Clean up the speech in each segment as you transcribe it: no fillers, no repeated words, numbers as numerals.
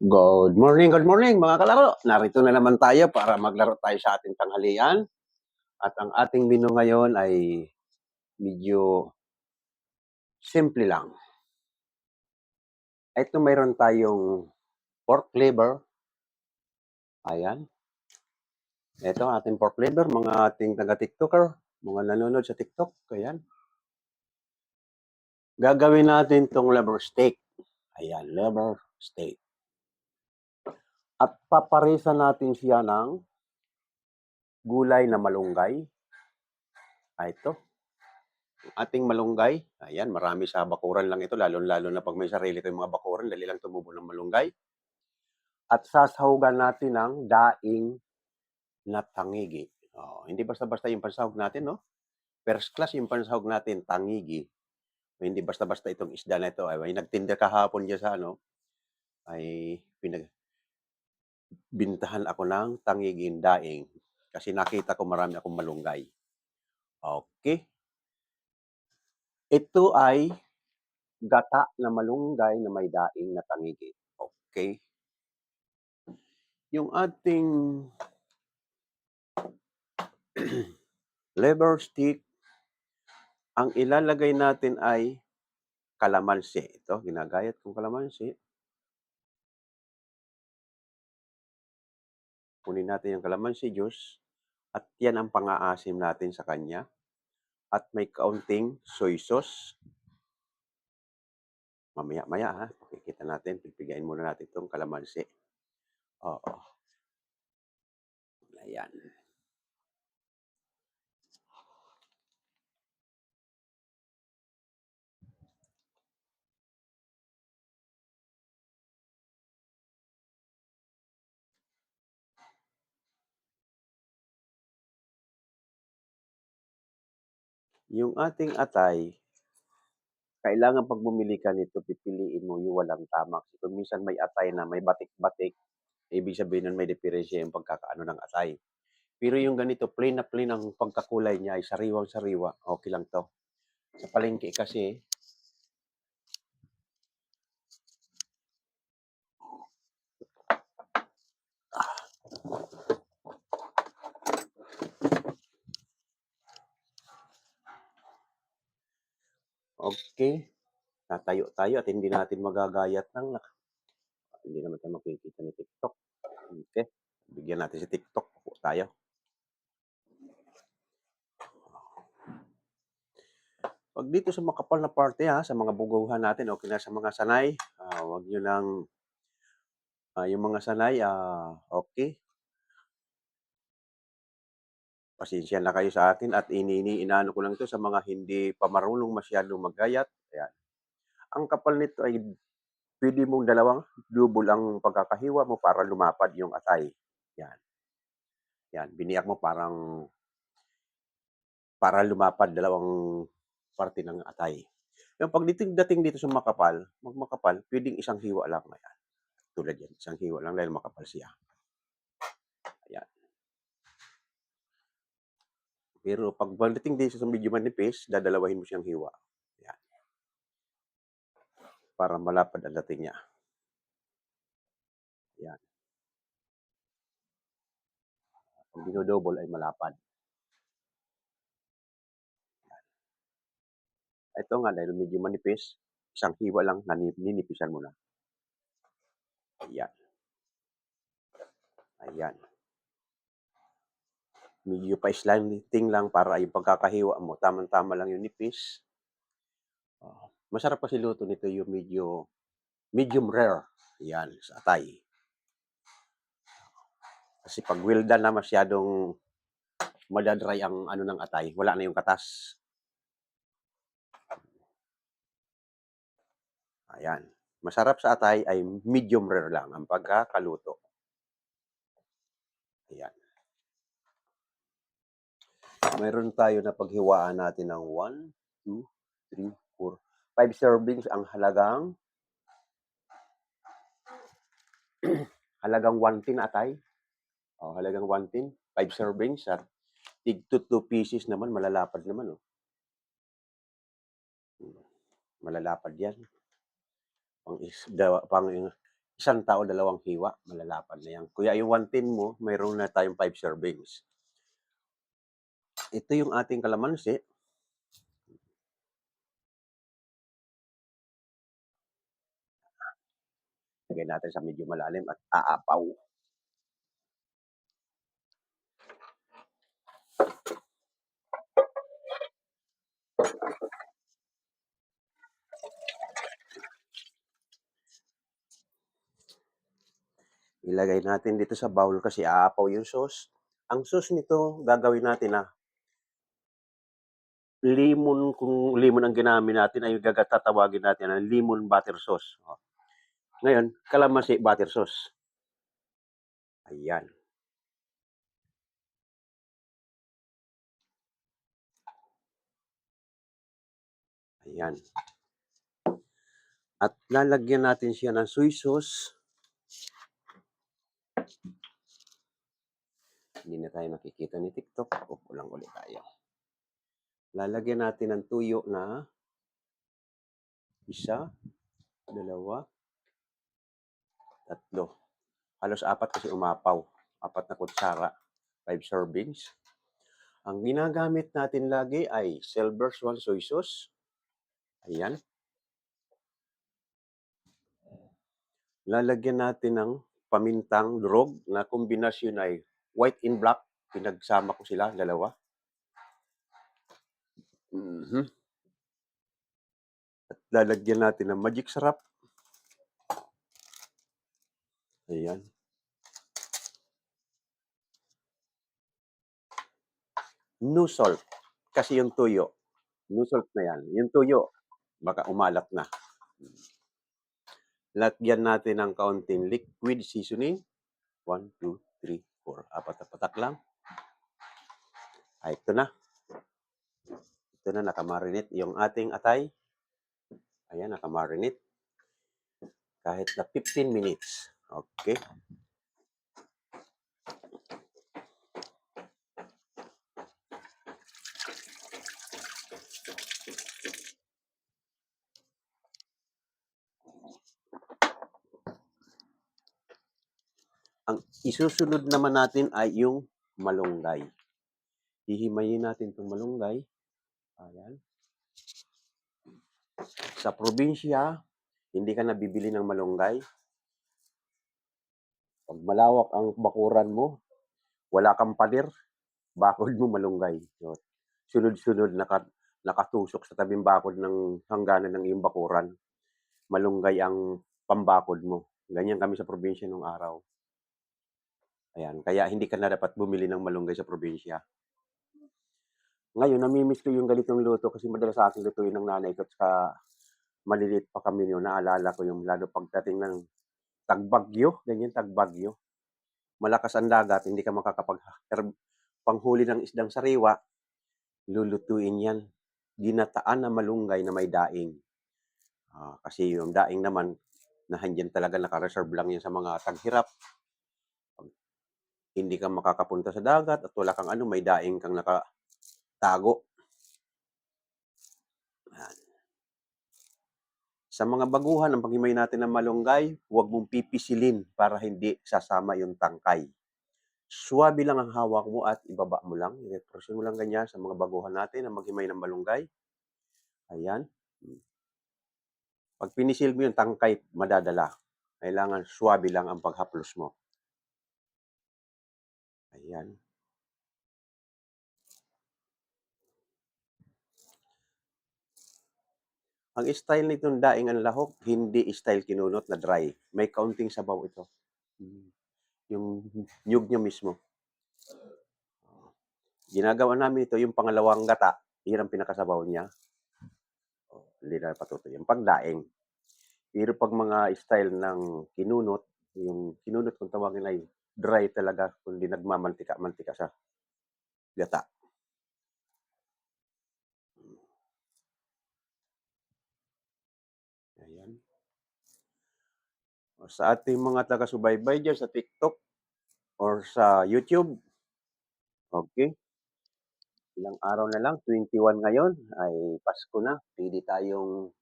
Good morning mga kalaro. Narito na naman tayo para maglaro tayo sa ating tanghalian. At ang ating menu ngayon ay medyo simple lang. Ito mayroon tayong pork liver. Ayan. Ito ating pork liver, mga ating taga-tiktoker, mga nanonood sa TikTok. Ayan. Gagawin natin tong liver steak. Ayan, liver steak. At paparisa natin siya ng gulay na malunggay. Ito. Ating malunggay, ayan, marami sa bakuran lang ito, lalo-lalo na pag may sarili kayong mga bakuran, dali lang tumubo ng malunggay. At sasahugan natin ng daing na tangigi. Hindi basta-basta yung pansahog natin, no? First class yung pansahog natin, tangigi. Hindi basta-basta itong isda na ito. Ay nagtinda kahapon dyan sa ay bintahan ako ng tangiging daing kasi nakita ko marami akong malunggay. Okay. Ito ay gata na malunggay na may daing na tangigi. Okay. Yung ating liver stick, ang ilalagay natin ay kalamansi. Ito, ginagayat kong kalamansi. Kunin natin yung kalamansi juice at yan ang pang-aasim natin sa kanya. At may kaunting soy sauce. Mamaya-maya ha, makikita natin. Pipigain muna natin itong kalamansi. Oo. Ayan. Yung ating atay, kailangan pag bumili ka nito, pipiliin mo yung walang tamak. Kung minsan may atay na may batik-batik, ibig sabihin nun may diferensya yung pagkakaano ng atay. Pero yung ganito, plain na plain ang pagkakulay niya ay sariwang-sariwa. Okay lang to. Sa palengke kasi, okay, tatayo tayo at hindi natin magagayat ng hindi naman tayo makikita ni TikTok. Okay, bigyan natin si TikTok. Upo tayo. Pag dito sa makapal na parte ha, sa mga buguhan natin, okay na sa mga sanay, wag nyo lang, yung mga sanay, okay. Pasensya na kayo sa akin at inaano ko lang to sa mga hindi pa marunong masyadong maggayat. Ayan. Ang kapal nito ay pwede mong double ang pagkakahiwa mo para lumapad yung atay. Yan. Yan. Biniyak mo para lumapad dalawang parte ng atay. Yung pag dating dito sa makapal, pwedeng isang hiwa lang. Ayan. Tulad yan. Isang hiwa lang dahil makapal siya. Ayan. Pero pag dating dito sa medyo manipis, dadalawahin mo siyang hiwa. Ayan. Para malapad ang dating niya. Ayan. Kung dinodouble ay malapad. Ito nga, dahil medyo manipis, isang hiwa lang, ninipisan mo na. Ayan. Ayan. Medyo pa-slanting lang para yung pagkakahiwa mo, tamang-tama lang yung nipis. Masarap kasi luto nito yung medium rare. Ayan, sa atay. Kasi pag well done na masyadong madadry ang ng atay, wala na yung katas. Ayan. Masarap sa atay ay medium rare lang ang pagkakaluto. Ayan. Mayroon tayo na paghiwaan natin ng 1, 2, 3, 4, 5 servings ang halagang 1 tin atay. Halagang 1 tin, 5 servings at tig 2 pieces naman, malalapad naman. Malalapad yan. Pang Isang tao, dalawang hiwa, malalapad na yan. Kuya, yung 1/10 mo, mayroon na tayong 5 servings. Ito yung ating kalamansi. Lagay natin sa medyo malalim at aapaw. Ilagay natin dito sa bowl kasi aapaw yung sauce. Ang sauce nito, gagawin natin na lemon, kung lemon ang ginamit natin ay tatawagin natin ng lemon butter sauce. Ngayon, kalamansi butter sauce. Ayan. Ayan. At lalagyan natin siya ng soy sauce. Hindi na tayo nakikita ni TikTok. Upo lang ulit tayo. Lalagyan natin ng tuyo na 1, 2, 3. Halos 4 kasi umapaw. 4 na kutsara. 5 servings. Ang ginagamit natin lagi ay Silver Swan soy sauce. Ayan. Lalagyan natin ng pamintang durog na kombinasyon ay white and black. Pinagsama ko sila, dalawa. At lalagyan natin ng magic sarap. Ayan. No salt. Kasi yung tuyo. No salt na yan. Yung tuyo, baka umalat na. Lagyan natin ng kaunting liquid seasoning. 1, 2, 3, 4. 4 na patak lang. Ay, ito na. Ito na, nakamarinate yung ating atay. Ayan, nakamarinate. Kahit na 15 minutes. Okay. Ang isusunod naman natin ay yung malunggay. Hihimayin natin itong malunggay. Ayan. Sa probinsya, hindi ka nabibili ng malunggay. Pag malawak ang bakuran mo, wala kang pader, bakod mo malunggay. Sunod-sunod nakatusok sa tabing bakod ng hangganan ng iyong bakuran. Malunggay ang pambakod mo. Ganyan kami sa probinsya nung araw. Ayan, kaya hindi ka na dapat bumili ng malunggay sa probinsya. Ngayon, namimiss ko yung ganitong luto kasi madalas sa akin lutuin ng nanay ko at sa maliliit pa kami noon. Naalala ko yung lalo pagdating ng tagbagyo, ganyan tagbagyo. Malakas ang dagat, hindi ka panghuli ng isdang sariwa, lulutuin yan. Ginataan na malunggay na may daing. Kasi yung daing naman, nahandyan talaga naka-reserve lang yan sa mga taghirap. Hindi ka makakapunta sa dagat at wala kang may daing kang nakatago. Yan. Sa mga baguhan, ang paghimay natin ng malunggay, huwag mong pipisilin para hindi sasama yung tangkay. Suwabe lang ang hawak mo at ibaba mo lang. I-press mo lang ganyan sa mga baguhan natin na maghimay ng malunggay. Ayan. Pag pinisil mo yung tangkay, madadala. Kailangan suwabe lang ang paghaplos mo. Ayan. Ang style nitong daing ang lahok, hindi style kinunot na dry. May kaunting sabaw ito. Yung nyug niya mismo. Ginagawa namin ito, yung pangalawang gata, yun ang pinakasabaw niya. Hindi na patutoy. Yung pagdaing. Pero pag mga style ng kinunot, yung kinunot kung tawagin ay dry talaga, kundi nagmamantika-mantika sa gata. Ayan. Sa ating mga taga-subaybay dyan sa TikTok or sa YouTube, okay, ilang araw na lang, 21 ngayon, ay Pasko na. Pwede tayong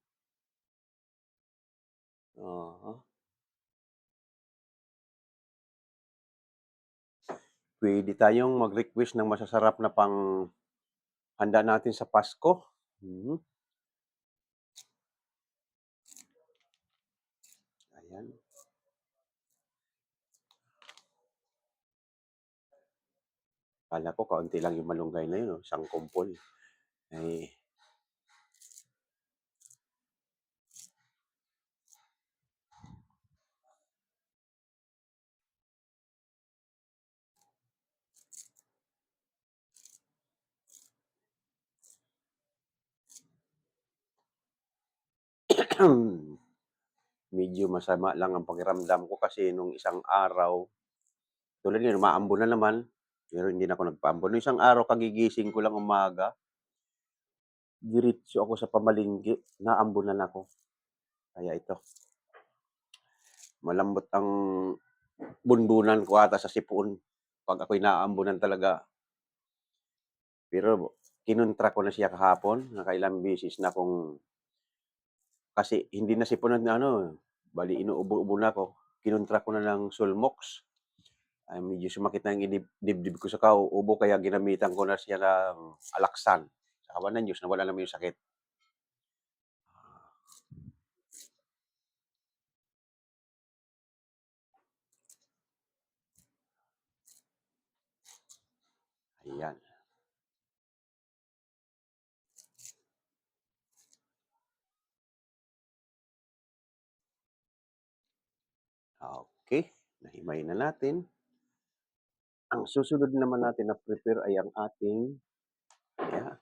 Puwede tayong mag-request ng masasarap na panghanda natin sa Pasko. Mhm, ayan. Akala ko kaunti lang yung malunggay na yun, oh, isang kumpol. Eh, medyo masama lang ang pakiramdam ko kasi nung isang araw, tulad ngayon umaambon na naman, pero hindi na ako nagpaambon. Nung isang araw kagigising ko lang umaga, diretso ako sa pamalingki, naambunan ako. Kaya ito, malambot ang bunbunan ko ata sa sipon 'pag ako'y naaambunan talaga. Pero kinontra ko na siya kahapon, nakailang beses na akong kasi hindi na sipunan na ano, bale inuubo-ubo na ako, kinontra ko na ng Sulmox. Medyo sumakit na yung dibdib ko sa kauubo kaya ginamitan ko na siya ng Alaxan. Sa kawan ng Diyos nawala naman yung sakit. Ayan, okey, nahimay na natin. Ang susunod naman natin na prepare ay ang ating ayan,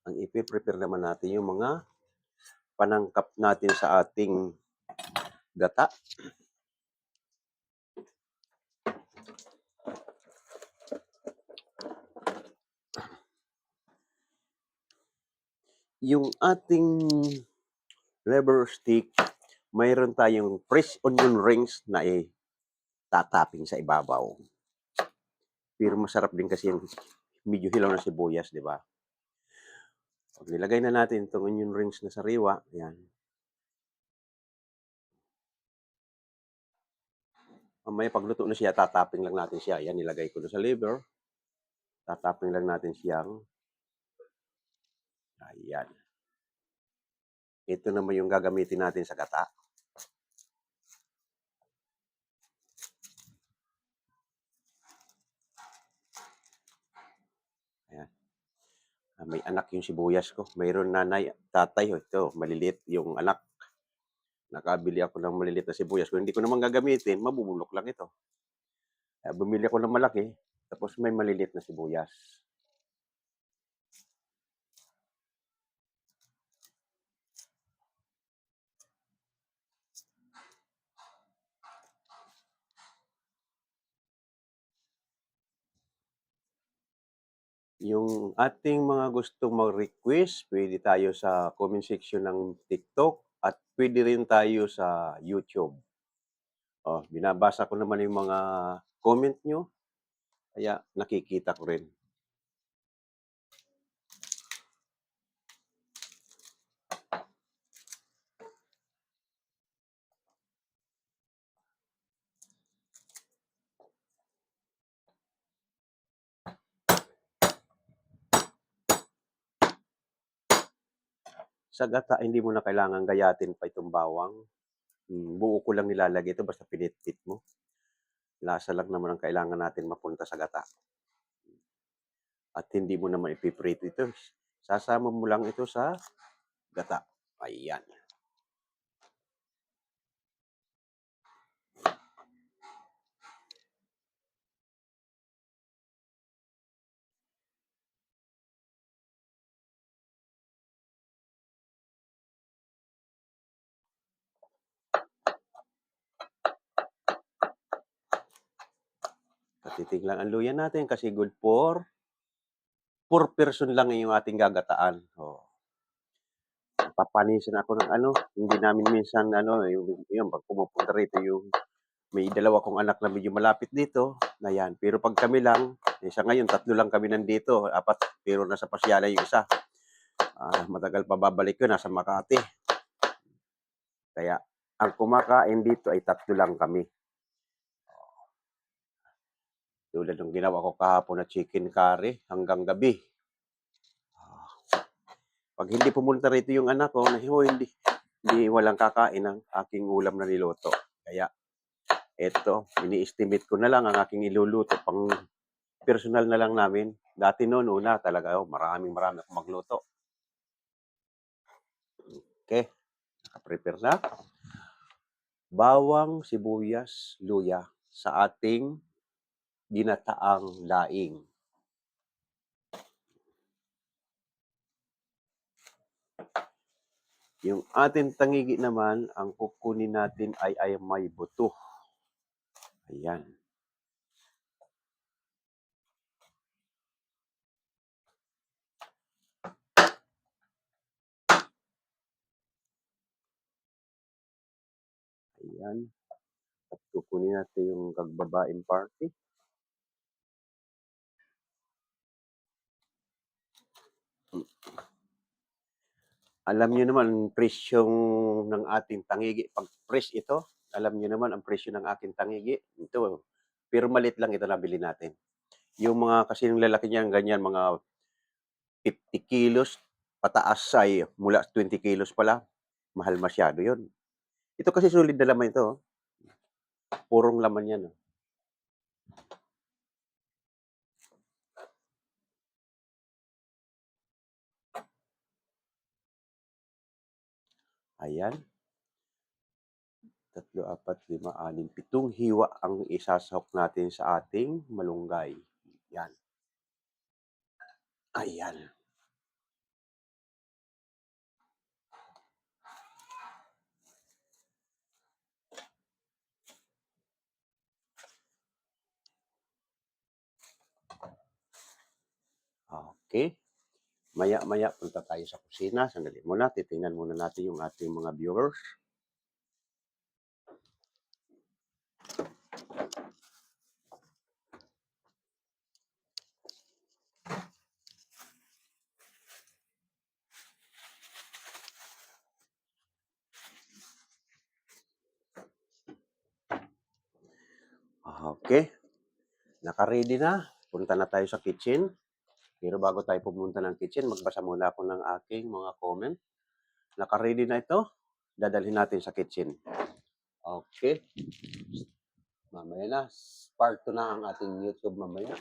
ang ipe-prepare naman natin yung mga panangkap natin sa ating gata. Yung ating liver steak, mayroon tayong fresh onion rings na tataping sa ibabaw. Pero masarap din kasi yung medyo hilaw na sibuyas, 'di ba? Pag nilagay na natin itong onion rings na sariwa, ayan. Mamaya pagluto na siya, tataping lang natin siya. Ayan, nilagay ko na sa liver. Tataping lang natin siyang, ayan. Ito naman yung gagamitin natin sa gata. Ayan. May anak yung sibuyas ko. Mayroon nanay, tatay. Ito, maliliit yung anak. Nakabili ako ng maliliit na sibuyas. Kung hindi ko naman gagamitin, mabubulok lang ito. Kaya bumili ako ng malaki, tapos may maliliit na sibuyas. Yung ating mga gustong mag-request, pwede tayo sa comment section ng TikTok at pwede rin tayo sa YouTube. Oh, binabasa ko naman yung mga comment nyo, kaya nakikita ko rin. Sa gata, hindi mo na kailangan gayatin pa itong bawang. Buo ko lang nilalagay ito basta pinitpit mo. Lasa lang naman ang kailangan natin mapunta sa gata. At hindi mo naman ipiprito ito. Sasama mo lang ito sa gata. Ayan. Katitig lang ang luya natin kasi good for 4 person lang yung ating gagataan. Oh. napapanisan ako ng ano, hindi namin minsan ano, yung 'pag pumupunta rito yung may dalawa kong anak na medyo malapit dito, na 'yan. Pero 'pag kami lang, sa ngayon 3 lang kami nandito, 4 pero nasa pasyalan yung isa. Matagal pa babalik yun, nasa Makati. Kaya ang kumakain dito ay 3 lang kami. Tulad ng ginawa ko kahapon na chicken curry hanggang gabi. 'Pag hindi pumunta rito yung anak ko, hindi walang kakain ng aking ulam na niluto. Kaya eto, ini-estimate ko na lang ang aking iluluto pang personal na lang namin. Dati noon, una talaga, marami akong magluto. Okay, naka-prepare na. Bawang, sibuyas, luya sa ating ginataang daing. Yung ating tangigi naman, ang kukunin natin ay may buto. Ayan. Ayan. At kukunin natin yung kagbabaeng party. Alam niyo naman ang presyong ng ating tangigi. Pag fresh ito, alam niyo naman ang presyo ng ating tangigi. Ito, pero maliit lang ito nabili natin. Yung mga kasi yung lalaki niyan, ganyan, mga 50 kilos pataas ay mula 20 kilos pala. Mahal masyado yun. Ito kasi solid na laman ito. Purong laman yan. Ayan. 3, 4, 5, 6, 7 hiwa ang isasahok natin sa ating malunggay. Yan. Ayan. Okay. Maya-maya punta tayo sa kusina. Sandali muna, titingnan muna natin yung ating mga viewers. Okay. Naka-ready na. Punta na tayo sa kitchen. Pero bago tayo pumunta ng kitchen, magbasa muna ako ng aking mga comment. Naka-ready na ito. Dadalhin natin sa kitchen. Okay. Mamaya na. Part 2 na ang ating YouTube mamaya.